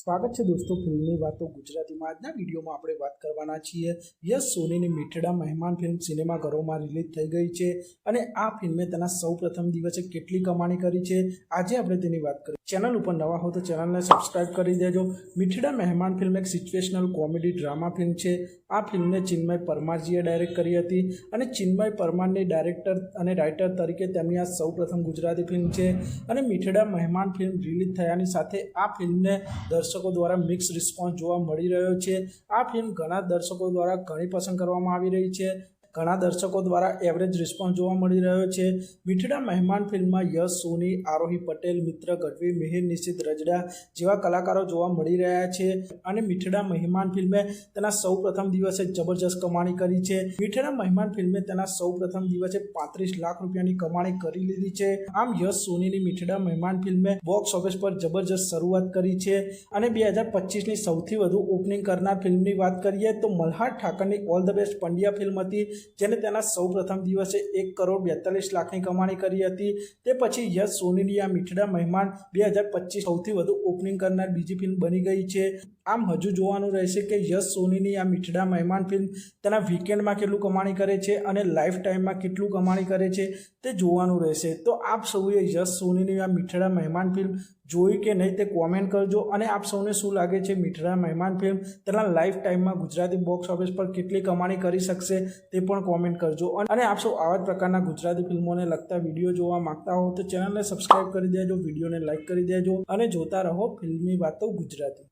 સ્વાગત છે દોસ્તો ફિલ્મની વાતો ગુજરાતીમાં। આજના વિડીયોમાં આપણે વાત કરવાના છીએ યશ સોનીની મીઠડા મહેમાન ફિલ્મ સિનેમાઘરોમાં રિલીઝ થઈ ગઈ છે અને આ ફિલ્મે તેના સૌપ્રથમ દિવસે કેટલી કમાણી કરી છે આજે આપણે તેની વાત કરીએ। ચેનલ ઉપર નવા હો તો ચેનલને સબસ્ક્રાઇબ કરી દેજો। મીઠડા મહેમાન ફિલ્મ એક સિચ્યુએશનલ કોમેડી ડ્રામા ફિલ્મ છે। આ ફિલ્મને ચિન્મય પરમારજીએ ડાયરેક્ટ કરી હતી અને ચિન્મય પરમારની ડાયરેક્ટર અને રાઇટર તરીકે તેમની આ સૌપ્રથમ ગુજરાતી ફિલ્મ છે અને મીઠડા મહેમાન ફિલ્મ રિલીઝ થયાની સાથે આ ફિલ્મને દર્શકો દ્વારા મિક્સ રિસ્પોન્સ જોવા મળી રહ્યો છે। આ ફિલ્મ ઘણા દર્શકો દ્વારા ઘણી પસંદ કરવામાં આવી રહી છે, ઘણા દર્શકો દ્વારા એવરેજ રિસ્પોન્સ જોવા મળી રહ્યો છે। મીઠડા મહેમાન ફિલ્મમાં યશ સોની, આરોહી પટેલ, મિત્ર ગઢવી, મિહિર નિશિત રજડા જેવા કલાકારો જોવા મળી રહ્યા છે અને મીઠડા મહેમાન ફિલ્મે તેના સૌપ્રથમ દિવસે જબરજસ્ત કમાણી કરી છે। મીઠડા મહેમાન ફિલ્મે તેના સૌપ્રથમ દિવસે 35 લાખ રૂપિયાની કમાણી કરી લીધી છે। આમ યશ સોનીની મીઠડા મહેમાન ફિલ્મે બોક્સ ઓફિસ પર જબરજસ્ત શરૂઆત કરી છે અને 2025ની સૌથી વધુ ઓપનિંગ કરનાર ફિલ્મની વાત કરીએ તો મલ્હાર ઠાકરની all the best Pandya film હતી જેને તેના સૌપ્રથમ દિવસે 1 કરોડ 42 લાખની કમાણી કરી હતી। તે પછી યશ સોનીની આ મીઠડા મહેમાન 2025 સૌથી વધુ ઓપનિંગ કરનાર બીજી ફિલ્મ બની ગઈ છે। આમ હજુ જોવાનું રહેશે કે યશ સોનીની આ મીઠડા મહેમાન ફિલ્મ તેના વીકેન્ડમાં કેટલું કમાણી કરે છે અને લાઈફ ટાઈમમાં કેટલું કમાણી કરે છે તે જોવાનું રહેશે। તો આપ સૌએ યશ સોનીની આ મીઠડા મહેમાન ફિલ્મ જોઈ કે નહીં તે કોમેન્ટ કરજો અને આપ સૌને શું લાગે છે મીઠડા મહેમાન ફિલ્મ તેના લાઈફ ટાઈમમાં ગુજરાતી બોક્સ ઓફિસ પર કેટલી કમાણી કરી શકશે તે પણ કોમેન્ટ કરજો। અને આપ સૌ આવા જ પ્રકારના ગુજરાતી ફિલ્મોને લગતા વિડીયો જોવા માંગતા હો તો ચેનલને સબસ્ક્રાઇબ કરી દેજો, વિડીયોને લાઇક કરી દેજો અને જોતા રહો ફિલ્મની વાતો ગુજરાતી।